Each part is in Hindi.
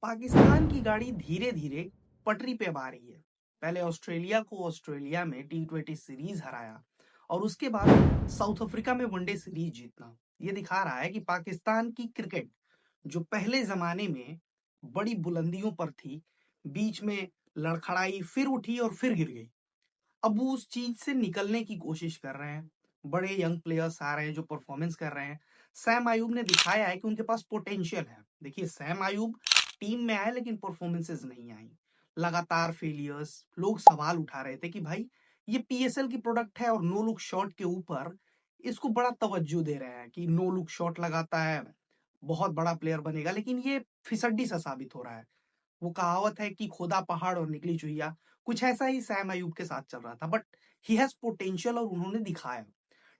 पाकिस्तान की गाड़ी धीरे धीरे पटरी पे अब आ रही है। पहले ऑस्ट्रेलिया को ऑस्ट्रेलिया में टी20 सीरीज हराया और उसके बाद साउथ अफ्रीका में वनडे सीरीज जीतना ये दिखा रहा है कि पाकिस्तान की क्रिकेट जो पहले जमाने में बड़ी बुलंदियों पर थी, बीच में लड़खड़ाई, फिर उठी और फिर गिर गई। अब वो उस चीज से निकलने की कोशिश कर रहे हैं। बड़े यंग प्लेयर्स आ रहे हैं जो परफॉर्मेंस कर रहे हैं। सैम आयूब ने दिखाया है कि उनके पास पोटेंशियल है। देखिए, सैम आयूब टीम में आए लेकिन परफॉर्मेंसेस नहीं आई, लगातार फेलियर्स। लोग सवाल उठा रहे थे कि भाई ये पीएसएल की प्रोडक्ट है और नो लुक शॉट के ऊपर इसको बड़ा तवज्जो दे रहे हैं कि नो लुक शॉट लगाता है, बहुत बड़ा प्लेयर बनेगा, लेकिन ये फिसड्डी सा साबित हो रहा है। वो कहावत है कि खोदा पहाड़ और निकली चुहिया, कुछ ऐसा ही सैम अयूब के साथ चल रहा था। बट ही हैज पोटेंशियल और उन्होंने दिखाया।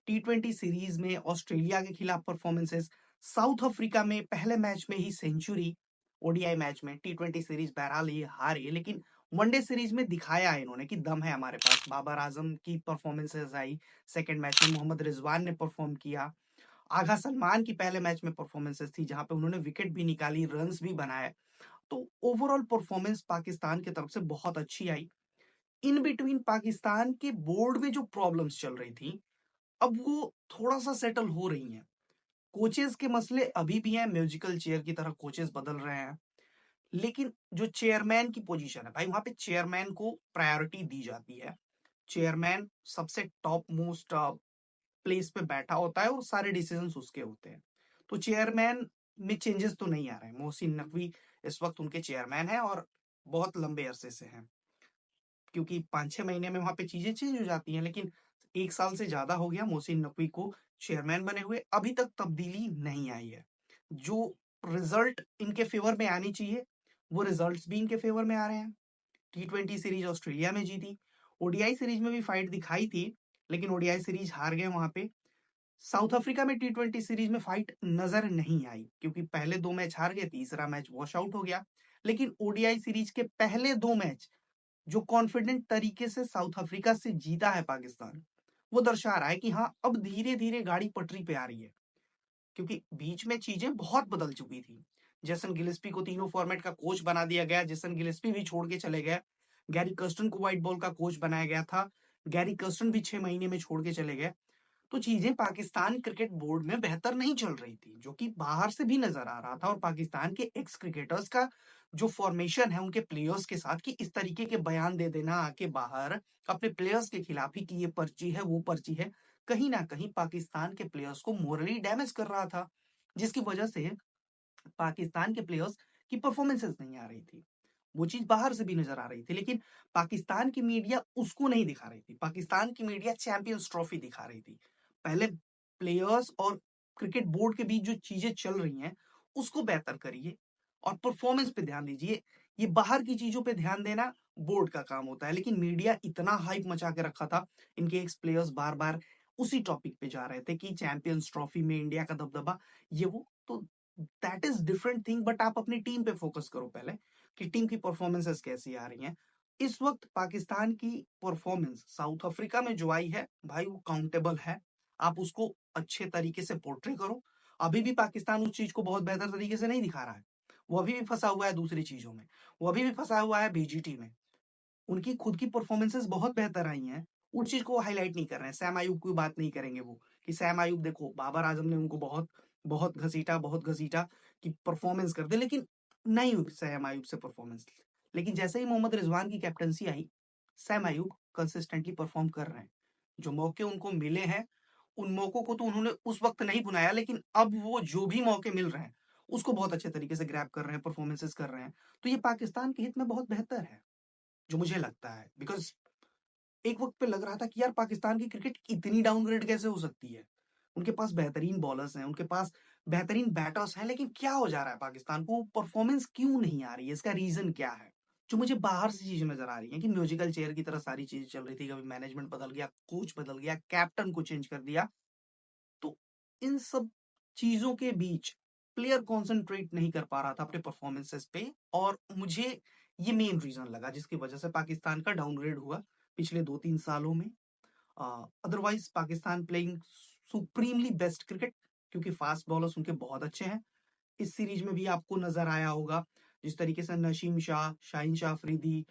टी20 सीरीज में ऑस्ट्रेलिया के खिलाफ परफॉर्मेंसेस, साउथ अफ्रीका में पहले मैच में ही सेंचुरी, ओडीआई मैच में। टी20 सीरीज बहरहाल ये हारे, लेकिन वनडे सीरीज में दिखाया है इन्होंने कि दम है हमारे पास। बाबर आजम की परफॉर्मेंसेस आई, सेकंड मैच में मोहम्मद रिजवान ने परफॉर्म किया। आगा सलमान की पहले मैच में परफॉर्मेंसेस थी जहां पे उन्होंने विकेट भी निकाली, रन्स भी बनाए। तो ओवरऑल परफॉर्मेंस पाकिस्तान की तरफ से बहुत अच्छी आई। इन बिटवीन पाकिस्तान के बोर्ड में जो प्रॉब्लम्स चल रही थी, अब वो थोड़ा सा सेटल हो रही हैं। कोचेस के मसले अभी भी हैं, म्यूजिकल चेयर की तरह कोचेस बदल रहे हैं। लेकिन जो चेयरमैन की पोजीशन है भाई, वहां पे चेयरमैन को प्रायोरिटी दी जाती है। चेयरमैन सबसे टॉप मोस्ट प्लेस पे बैठा होता है और सारे डिसीजंस उसके होते हैं। तो चेयरमैन में चेंजेस तो नहीं आ रहे हैं। मोहसिन नकवी इस वक्त उनके चेयरमैन हैं और बहुत लंबे अरसे से हैं, क्योंकि 5-6 महीने में वहां पे चीजें चेंज हो जाती हैं। लेकिन 1 साल से ज्यादा हो गया मोहसिन नकवी को चेयरमैन बने हुए, अभी तक तब्दीली नहीं आई है। जो रिजल्ट इनके फेवर में आनी चाहिए वो रिजल्ट्स भी इनके फेवर में आ रहे हैं। टी20 सीरीज ऑस्ट्रेलिया में जीती, ओडीआई सीरीज में भी फाइट दिखाई थी, लेकिन ओडीआई सीरीज हार गए वहां पे। साउथ अफ्रीका में टी20 सीरीज में फाइट नजर नहीं आई क्योंकि पहले 2 मैच हार गए, तीसरा मैच वॉश आउट हो गया। लेकिन ओडीआई सीरीज के पहले 2 मैच जो कॉन्फिडेंट तरीके से साउथ अफ्रीका से जीता है पाकिस्तान, वो दर्शा रहा है कि हाँ, अब धीरे धीरे गाड़ी पटरी पे आ रही है। क्योंकि बीच में चीजें बहुत बदल चुकी थी। जेसन गिलेस्पी को तीनों फॉर्मेट का कोच बना दिया गया, जेसन गिलेस्पी भी छोड़ के चले गए। गैरी कर्स्टन को व्हाइट बॉल का कोच बनाया गया था, गैरी कर्स्टन भी 6 महीने में छोड़ के चले गए। तो चीजें पाकिस्तान क्रिकेट बोर्ड में बेहतर नहीं चल रही थी, जो कि बाहर से भी नजर आ रहा था। और पाकिस्तान के एक्स क्रिकेटर्स का जो फॉर्मेशन है उनके प्लेयर्स के साथ, कि इस तरीके के बयान दे देना आके बाहर अपने प्लेयर्स के खिलाफ ही कि ये पर्ची है वो पर्ची है, कहीं ना कहीं पाकिस्तान के प्लेयर्स को मोरली डैमेज कर रहा था, जिसकी वजह से पाकिस्तान के प्लेयर्स की परफॉर्मेंसेस नहीं आ रही थी। वो चीज बाहर से भी नजर आ रही थी, लेकिन पाकिस्तान की मीडिया उसको नहीं दिखा रही थी। पाकिस्तान की मीडिया चैंपियंस ट्रॉफी दिखा रही थी। पहले प्लेयर्स और क्रिकेट बोर्ड के बीच जो चीजें चल रही हैं उसको बेहतर करिए और परफॉर्मेंस पे ध्यान दीजिए। ये बाहर की चीजों पे ध्यान देना बोर्ड का काम होता है, लेकिन मीडिया इतना हाइप मचा के रखा था। इनके एक्स प्लेयर्स बार बार उसी टॉपिक पे जा रहे थे कि चैंपियंस ट्रॉफी में इंडिया का दबदबा, ये वो। तो that is different thing, but आप अपनी टीम पे फोकस करो पहले कि टीम की परफॉर्मेंसेस कैसी आ रही हैं। इस वक्त पाकिस्तान की परफॉर्मेंस साउथ अफ्रीका में जो आई है भाई, वो काउंटेबल है। आप उसको अच्छे तरीके से पोर्ट्रे करो। अभी भी पाकिस्तान उस चीज को बहुत बेहतर तरीके से नहीं दिखा रहा है। वो अभी भी फंसा हुआ है दूसरी चीजों में, वो अभी भी फंसा हुआ है बीजीटी में। उनकी खुद की परफॉर्मेंसेस बहुत बेहतर आई हैं, उस चीज को हाईलाइट नहीं कर रहे हैं। सैम आयूब की बात नहीं करेंगे वो, कि सैम आयूब देखो, बाबर आजम ने उनको बहुत बहुत घसीटा कि परफॉर्मेंस कर दे, लेकिन नहीं हुई सैम आयूब से परफॉर्मेंस। लेकिन जैसे ही मोहम्मद रिजवान की कैप्टनसी आई, सैम आयूब कंसिस्टेंटली परफॉर्म कर रहे हैं। जो मौके उनको मिले हैं, उन मौकों को तो उन्होंने उस वक्त नहीं बुनाया, लेकिन अब वो जो भी मौके मिल रहे हैं उसको बहुत अच्छे तरीके से ग्रैब कर रहे हैं, परफॉर्मेंसेस कर रहे हैं। तो ये पाकिस्तान के हित में बहुत बेहतर है, जो मुझे लगता है। बिकॉज एक वक्त पे लग रहा था कि यार पाकिस्तान की क्रिकेट इतनी डाउनग्रेड कैसे हो सकती है। उनके पास बेहतरीन बॉलर्स हैं, उनके पास बेहतरीन बैटर्स हैं, लेकिन क्या हो जा रहा है पाकिस्तान को, परफॉर्मेंस क्यों नहीं आ रही है, इसका रीजन क्या है। जो मुझे बाहर से चीजें नजर आ रही हैं कि म्यूजिकल चेयर की तरह सारी चीजें चल रही थी, कभी मैनेजमेंट बदल गया, कोच बदल गया, कैप्टन को चेंज कर दिया। तो इन सब चीजों के बीच प्लेयर कॉन्सेंट्रेट नहीं कर पा रहा था अपने परफॉर्मेंसेस पे, और मुझे ये मेन रीजन लगा जिसकी वजह से पाकिस्तान का डाउनग्रेड हुआ पिछले 2-3 सालों में। Otherwise Pakistan playing supremely best cricket, क्योंकि फास्ट बॉलर्स उनके बहुत अच्छे हैं। इस सीरीज में भी आपको नजर आया होगा, जिस तरीके से नसीम शाह, शाहीन शाह अफरीदी,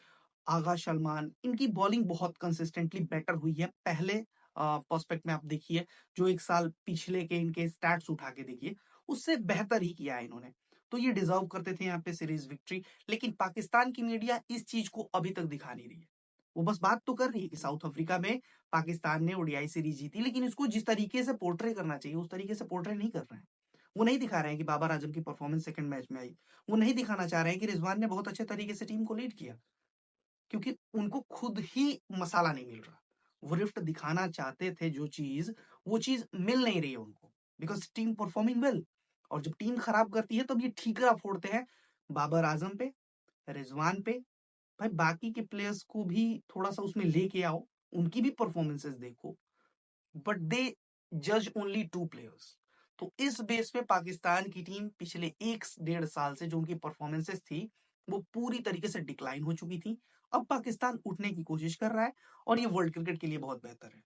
आगा सलमान, इनकी बॉलिंग बहुत कंसिस्टेंटली बेटर हुई है। पहले पर्सपेक्ट में आप देखिए, जो एक साल पिछले के इनके स्टैट्स उठा के देखिए, उससे बेहतर ही किया है इन्होंने। तो ये डिजर्व करते थे यहाँ पे सीरीज विक्ट्री, लेकिन पाकिस्तान की मीडिया इस चीज को अभी तक दिखा नहीं रही है। वो बस बात तो कर रही है कि साउथ अफ्रीका में पाकिस्तान ने ओडीआई सीरीज जीती, लेकिन इसको जिस तरीके से पोर्ट्रे करना चाहिए उस तरीके से पोर्ट्रे नहीं कर रहे हैं। वो नहीं दिखा रहे हैं कि बाबर आजम की परफॉर्मेंस सेकंड मैच में आई। वो नहीं दिखाना चाह रहे हैं कि रिजवान ने बहुत अच्छे तरीके से टीम को लीड किया, क्योंकि उनको खुद ही मसाला नहीं मिल रहा। वो रिफ्ट दिखाना चाहते थे जो चीज, वो चीज मिल नहीं रही है उनको, बिकॉज टीम परफॉर्मिंग वेल। और जब टीम खराब करती है तब ये ठीकरा फोड़ते हैं बाबर आजम पे, रिजवान पे। भाई बाकी के प्लेयर्स को भी थोड़ा सा उसमें लेके आओ, उनकी भी परफॉर्मेंसेस देखो, बट दे जज ओनली टू प्लेयर्स। तो इस बेस पे पाकिस्तान की टीम पिछले 1 से 1.5 साल से जो उनकी परफॉर्मेंसेस थी, वो पूरी तरीके से डिक्लाइन हो चुकी थी। अब पाकिस्तान उठने की कोशिश कर रहा है और ये वर्ल्ड क्रिकेट के लिए बहुत बेहतर है।